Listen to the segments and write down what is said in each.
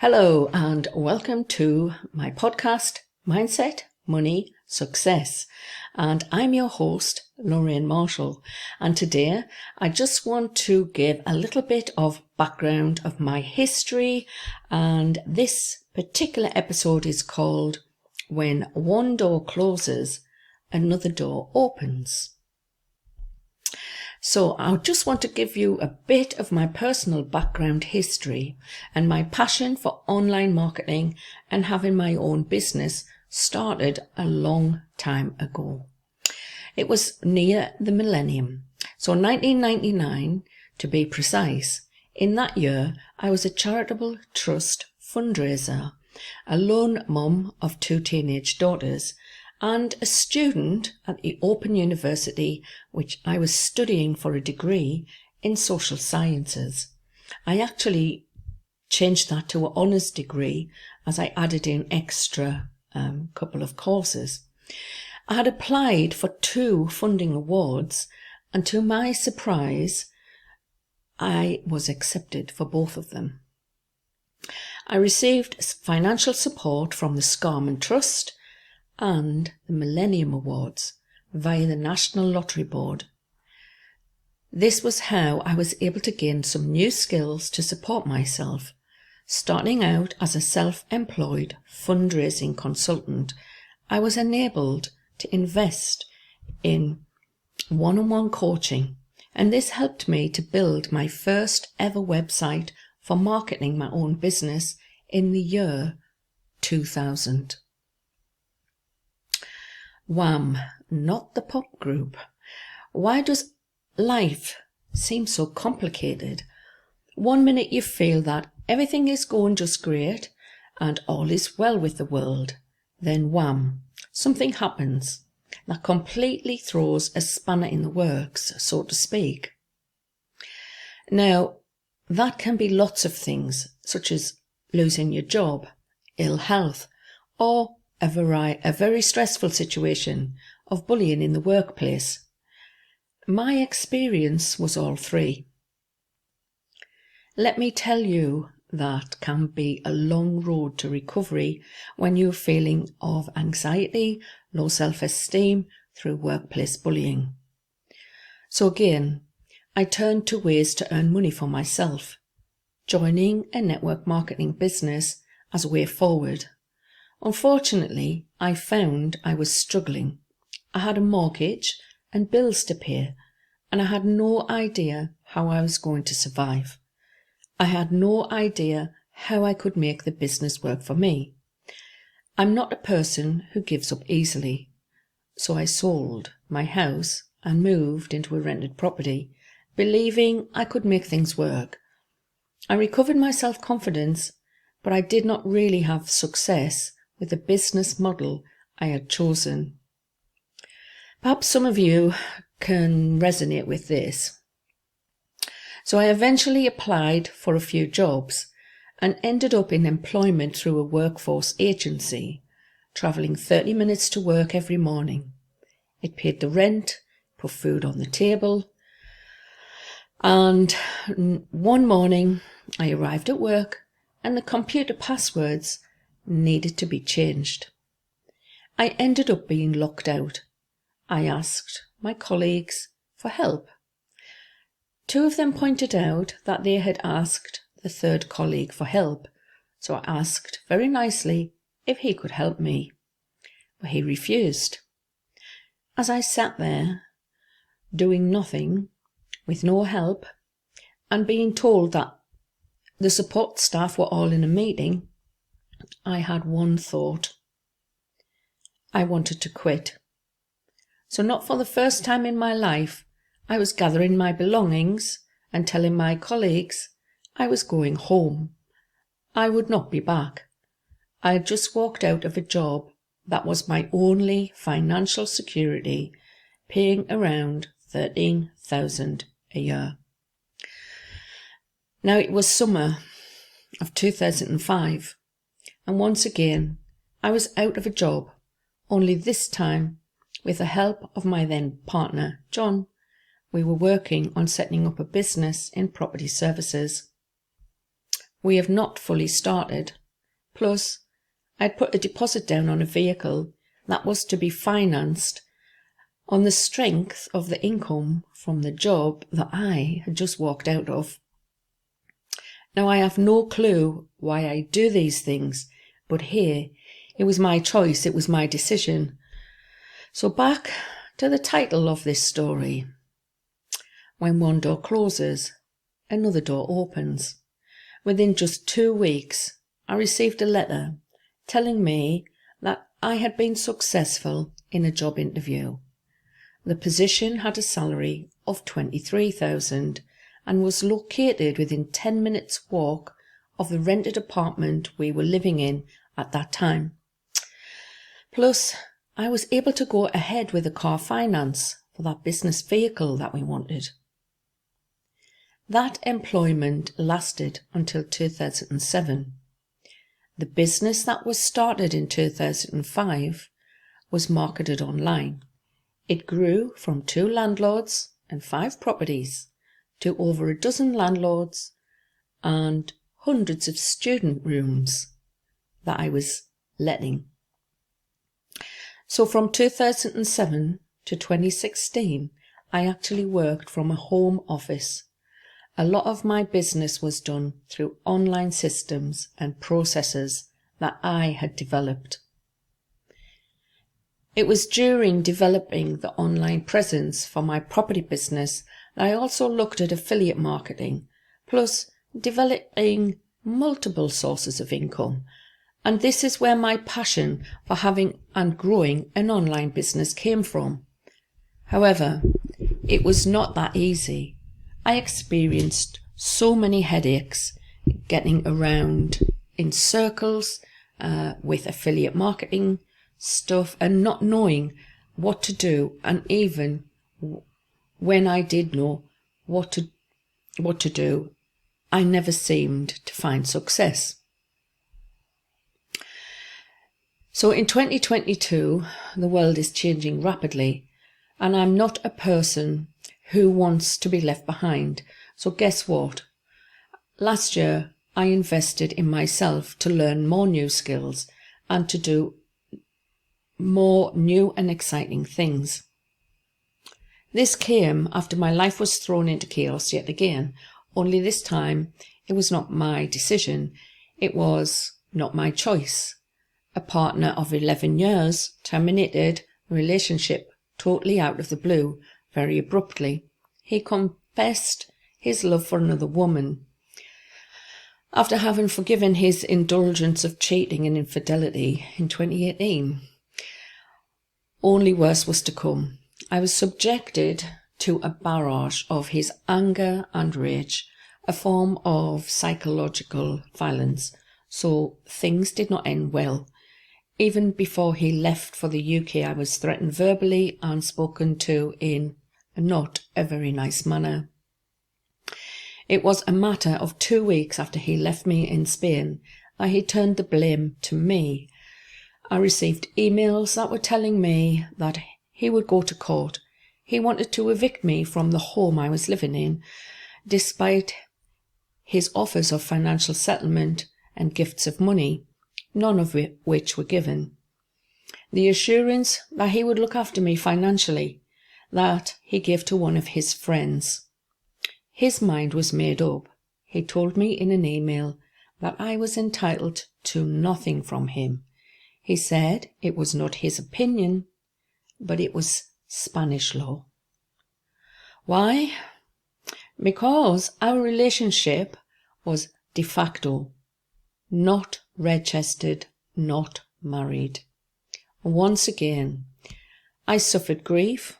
Hello and welcome to my podcast, Mindset, Money, Success. And I'm your host, Loraine Marshall. And today I just want to give a little bit of background of my history. And this particular episode is called When One Door Closes, Another Door Opens. So I just want to give you a bit of my personal background history, and my passion for online marketing and having my own business started a long time ago. It was near the millennium, so 1999 to be precise. In that year, I was a charitable trust fundraiser, a lone mum of 2 teenage daughters, and a student at the Open University, which I was studying for a degree in social sciences. I actually changed that to an honours degree as I added in extra couple of courses. I had applied for 2 funding awards, and to my surprise, I was accepted for both of them. I received financial support from the Scarman Trust and the Millennium Awards via the National Lottery Board. This was how I was able to gain some new skills to support myself, starting out as a self-employed fundraising consultant. I was enabled to invest in one-on-one coaching, and this helped me to build my first ever website for marketing my own business in the year 2000. Wham! Not the pop group. Why does life seem so complicated? One minute you feel that everything is going just great and all is well with the world. Then wham! Something happens that completely throws a spanner in the works, so to speak. Now, that can be lots of things, such as losing your job, ill health, or a very stressful situation of bullying in the workplace. My experience was all 3. Let me tell you, that can be a long road to recovery when you're feeling of anxiety, low self-esteem through workplace bullying. So again, I turned to ways to earn money for myself, joining a network marketing business as a way forward. Unfortunately, I found I was struggling. I had a mortgage and bills to pay, and I had no idea how I was going to survive. I had no idea how I could make the business work for me. I'm not a person who gives up easily, so I sold my house and moved into a rented property, believing I could make things work. I recovered my self-confidence, but I did not really have success with the business model I had chosen. Perhaps some of you can resonate with this. So I eventually applied for a few jobs and ended up in employment through a workforce agency, travelling 30 minutes to work every morning. It paid the rent, put food on the table, and one morning I arrived at work and the computer passwords needed to be changed. I ended up being locked out. I asked my colleagues for help. 2 of them pointed out that they had asked the 3rd colleague for help, so I asked very nicely if he could help me, but he refused. As I sat there, doing nothing, with no help, and being told that the support staff were all in a meeting, I had one thought. I wanted to quit. So not for the first time in my life, I was gathering my belongings and telling my colleagues I was going home. I would not be back. I had just walked out of a job that was my only financial security, paying around $13,000 a year. Now it was summer of 2005. And once again, I was out of a job, only this time, with the help of my then partner, John, we were working on setting up a business in property services. We have not fully started. Plus, I'd put a deposit down on a vehicle that was to be financed on the strength of the income from the job that I had just walked out of. Now, I have no clue why I do these things, but here, it was my choice, it was my decision. So back to the title of this story. When one door closes, another door opens. Within just 2 weeks, I received a letter telling me that I had been successful in a job interview. The position had a salary of $23,000 and was located within 10 minutes walk of the rented apartment we were living in at that time. Plus, I was able to go ahead with the car finance for that business vehicle that we wanted. That employment lasted until 2007. The business that was started in 2005 was marketed online. It grew from 2 landlords and 5 properties to over a dozen landlords and hundreds of student rooms that I was letting. So from 2007 to 2016, I actually worked from a home office. A lot of my business was done through online systems and processes that I had developed. It was during developing the online presence for my property business that I also looked at affiliate marketing, plus developing multiple sources of income. And this is where my passion for having and growing an online business came from. However, it was not that easy. I experienced so many headaches getting around in circles with affiliate marketing stuff and not knowing what to do, and even when I did know what to do, I never seemed to find success. So in 2022, the world is changing rapidly, and I'm not a person who wants to be left behind. So guess what? Last year, I invested in myself to learn more new skills and to do more new and exciting things. This came after my life was thrown into chaos yet again, only this time it was not my decision, it was not my choice. A partner of 11 years terminated a relationship totally out of the blue, very abruptly. He confessed his love for another woman after having forgiven his indulgence of cheating and infidelity in 2018. Only worse was to come. I was subjected to a barrage of his anger and rage, a form of psychological violence, so things did not end well. Even before he left for the UK, I was threatened verbally and spoken to in not a very nice manner. It was a matter of 2 weeks after he left me in Spain that he turned the blame to me. I received emails that were telling me that he would go to court. He wanted to evict me from the home I was living in, despite his offers of financial settlement and gifts of money, none of which were given. The assurance that he would look after me financially, that he gave to one of his friends. His mind was made up. He told me in an email that I was entitled to nothing from him. He said it was not his opinion, but it was Spanish law. Why? Because our relationship was de facto, not registered, not married. Once again, I suffered grief,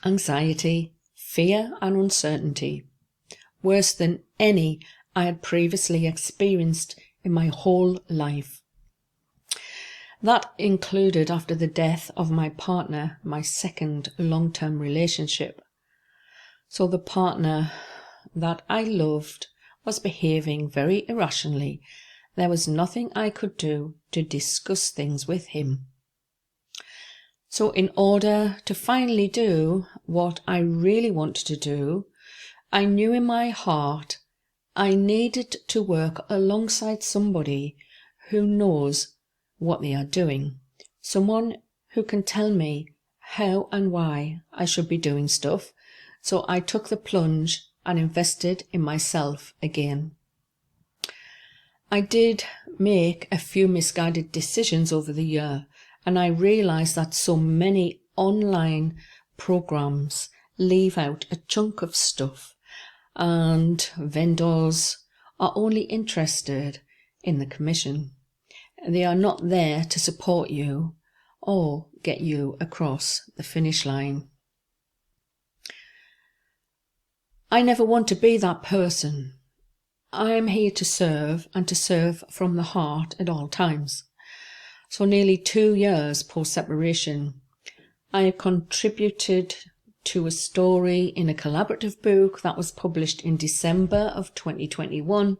anxiety, fear and uncertainty, worse than any I had previously experienced in my whole life. That included after the death of my partner, my second long-term relationship. So the partner that I loved was behaving very irrationally. There was nothing I could do to discuss things with him. So in order to finally do what I really wanted to do, I knew in my heart I needed to work alongside somebody who knows what they are doing. Someone who can tell me how and why I should be doing stuff. So I took the plunge and invested in myself again. I did make a few misguided decisions over the year, and I realised that so many online programs leave out a chunk of stuff, and vendors are only interested in the commission. They are not there to support you or get you across the finish line. I never want to be that person. I'm here to serve, and to serve from the heart at all times. So nearly 2 years post-separation, I have contributed to a story in a collaborative book that was published in December of 2021.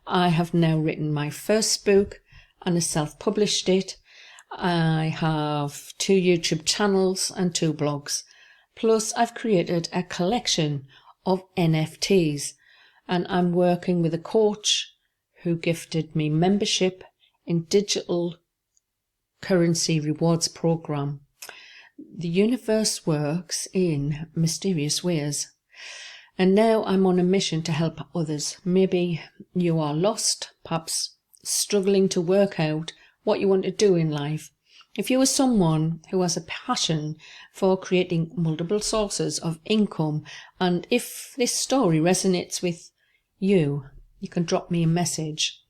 I have now written my first book and self-published it. I have 2 YouTube channels and 2 blogs. Plus, I've created a collection of NFTs, and I'm working with a coach who gifted me membership in digital currency rewards program. The universe works in mysterious ways. And now I'm on a mission to help others. Maybe you are lost, perhaps struggling to work out what you want to do in life. If you are someone who has a passion for creating multiple sources of income, and if this story resonates with you, you can drop me a message.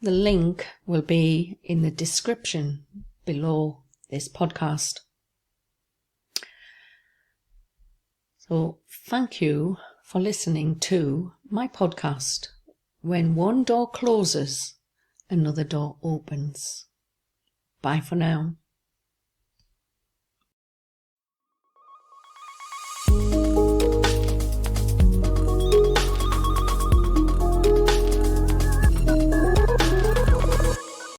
The link will be in the description below this podcast. So thank you for listening to my podcast. When one door closes, another door opens. Bye for now.